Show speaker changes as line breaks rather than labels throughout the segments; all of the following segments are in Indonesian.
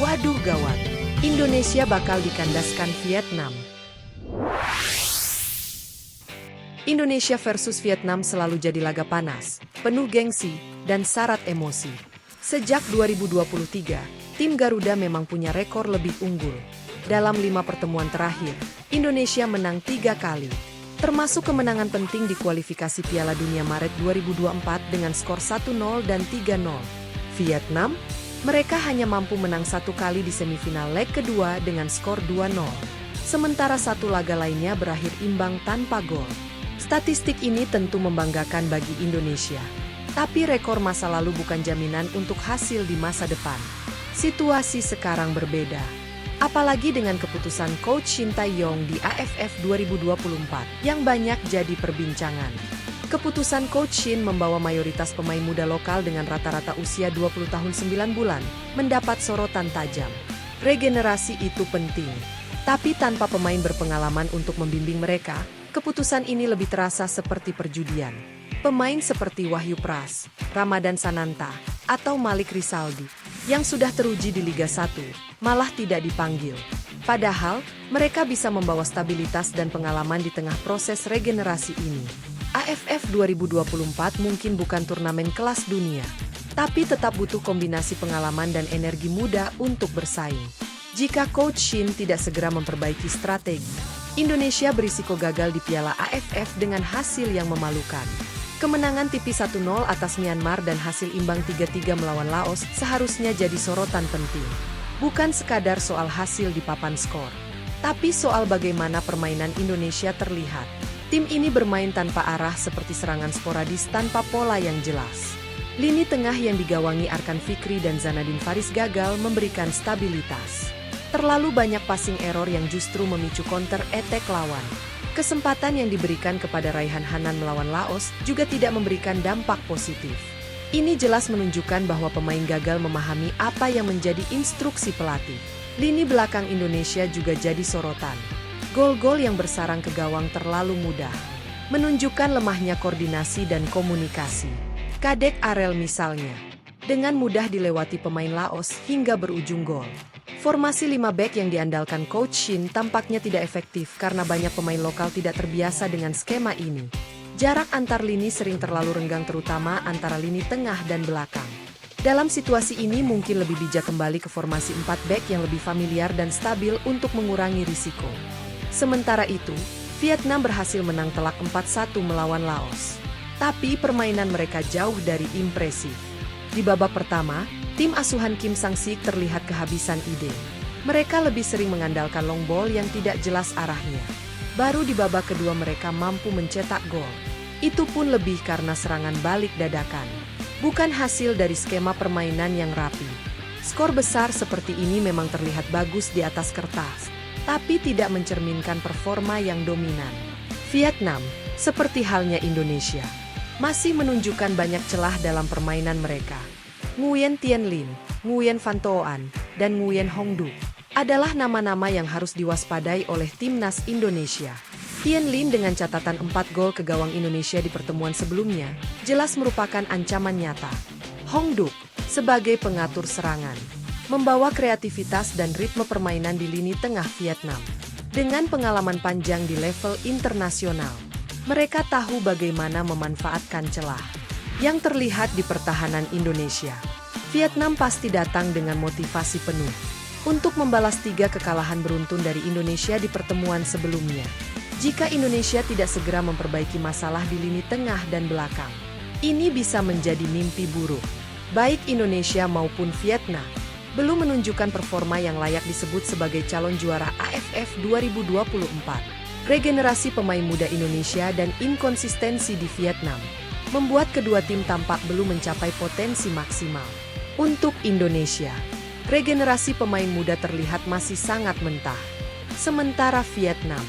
Waduh gawat, Indonesia bakal dikandaskan Vietnam. Indonesia versus Vietnam selalu jadi laga panas, penuh gengsi, dan syarat emosi. Sejak 2023, tim Garuda memang punya rekor lebih unggul. Dalam 5 pertemuan terakhir, Indonesia menang 3 kali. Termasuk kemenangan penting di kualifikasi Piala Dunia Maret 2024 dengan skor 1-0 dan 3-0. Vietnam? Mereka hanya mampu menang 1 kali di semifinal leg kedua dengan skor 2-0. Sementara 1 laga lainnya berakhir imbang tanpa gol. Statistik ini tentu membanggakan bagi Indonesia. Tapi rekor masa lalu bukan jaminan untuk hasil di masa depan. Situasi sekarang berbeda. Apalagi dengan keputusan Coach Shin Tae-yong di AFF 2024 yang banyak jadi perbincangan. Keputusan Coach Shin membawa mayoritas pemain muda lokal dengan rata-rata usia 20 tahun 9 bulan mendapat sorotan tajam. Regenerasi itu penting. Tapi tanpa pemain berpengalaman untuk membimbing mereka, keputusan ini lebih terasa seperti perjudian. Pemain seperti Wahyu Pras, Ramadan Sananta, atau Malik Rizaldi yang sudah teruji di Liga 1, malah tidak dipanggil. Padahal, mereka bisa membawa stabilitas dan pengalaman di tengah proses regenerasi ini. AFF 2024 mungkin bukan turnamen kelas dunia, tapi tetap butuh kombinasi pengalaman dan energi muda untuk bersaing. Jika Coach Shin tidak segera memperbaiki strategi, Indonesia berisiko gagal di Piala AFF dengan hasil yang memalukan. Kemenangan tipis 1-0 atas Myanmar dan hasil imbang 3-3 melawan Laos seharusnya jadi sorotan penting. Bukan sekadar soal hasil di papan skor, tapi soal bagaimana permainan Indonesia terlihat. Tim ini bermain tanpa arah seperti serangan sporadis tanpa pola yang jelas. Lini tengah yang digawangi Arkan Fikri dan Zanadin Faris gagal memberikan stabilitas. Terlalu banyak passing error yang justru memicu counter attack lawan. Kesempatan yang diberikan kepada Raihan Hanan melawan Laos juga tidak memberikan dampak positif. Ini jelas menunjukkan bahwa pemain gagal memahami apa yang menjadi instruksi pelatih. Lini belakang Indonesia juga jadi sorotan. Gol-gol yang bersarang ke gawang terlalu mudah, menunjukkan lemahnya koordinasi dan komunikasi. Kadek Arel misalnya, dengan mudah dilewati pemain Laos hingga berujung gol. Formasi 5 back yang diandalkan Coach Shin tampaknya tidak efektif karena banyak pemain lokal tidak terbiasa dengan skema ini. Jarak antar lini sering terlalu renggang terutama antara lini tengah dan belakang. Dalam situasi ini mungkin lebih bijak kembali ke formasi 4 back yang lebih familiar dan stabil untuk mengurangi risiko. Sementara itu, Vietnam berhasil menang telak 4-1 melawan Laos. Tapi permainan mereka jauh dari impresif. Di babak pertama, tim asuhan Kim Sang-sik terlihat kehabisan ide. Mereka lebih sering mengandalkan long ball yang tidak jelas arahnya. Baru di babak kedua mereka mampu mencetak gol. Itu pun lebih karena serangan balik dadakan. Bukan hasil dari skema permainan yang rapi. Skor besar seperti ini memang terlihat bagus di atas kertas, tapi tidak mencerminkan performa yang dominan. Vietnam, seperti halnya Indonesia, masih menunjukkan banyak celah dalam permainan mereka. Nguyen Tien Lin, Nguyen Van Toan, dan Nguyen Hong Duc adalah nama-nama yang harus diwaspadai oleh timnas Indonesia. Tien Lin dengan catatan 4 gol ke gawang Indonesia di pertemuan sebelumnya, jelas merupakan ancaman nyata. Hong Duc, sebagai pengatur serangan, membawa kreativitas dan ritme permainan di lini tengah Vietnam. Dengan pengalaman panjang di level internasional, mereka tahu bagaimana memanfaatkan celah yang terlihat di pertahanan Indonesia. Vietnam pasti datang dengan motivasi penuh untuk membalas 3 kekalahan beruntun dari Indonesia di pertemuan sebelumnya. Jika Indonesia tidak segera memperbaiki masalah di lini tengah dan belakang, ini bisa menjadi mimpi buruk. Baik Indonesia maupun Vietnam belum menunjukkan performa yang layak disebut sebagai calon juara AFF 2024. Regenerasi pemain muda Indonesia dan inkonsistensi di Vietnam membuat kedua tim tampak belum mencapai potensi maksimal. Untuk Indonesia, regenerasi pemain muda terlihat masih sangat mentah. Sementara Vietnam,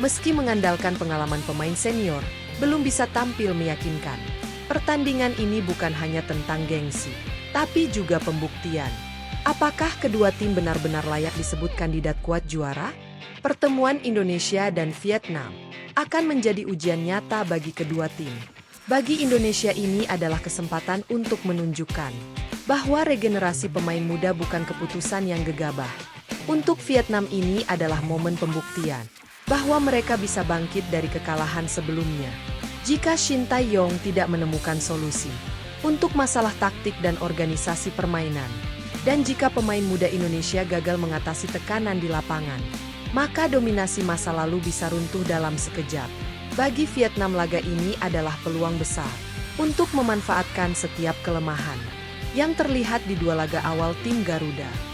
meski mengandalkan pengalaman pemain senior, belum bisa tampil meyakinkan. Pertandingan ini bukan hanya tentang gengsi, tapi juga pembuktian. Apakah kedua tim benar-benar layak disebut kandidat kuat juara? Pertemuan Indonesia dan Vietnam akan menjadi ujian nyata bagi kedua tim. Bagi Indonesia ini adalah kesempatan untuk menunjukkan bahwa regenerasi pemain muda bukan keputusan yang gegabah. Untuk Vietnam ini adalah momen pembuktian bahwa mereka bisa bangkit dari kekalahan sebelumnya. Jika Shin Tae-yong tidak menemukan solusi untuk masalah taktik dan organisasi permainan, dan jika pemain muda Indonesia gagal mengatasi tekanan di lapangan, maka dominasi masa lalu bisa runtuh dalam sekejap. Bagi Vietnam, laga ini adalah peluang besar untuk memanfaatkan setiap kelemahan yang terlihat di dua laga awal tim Garuda.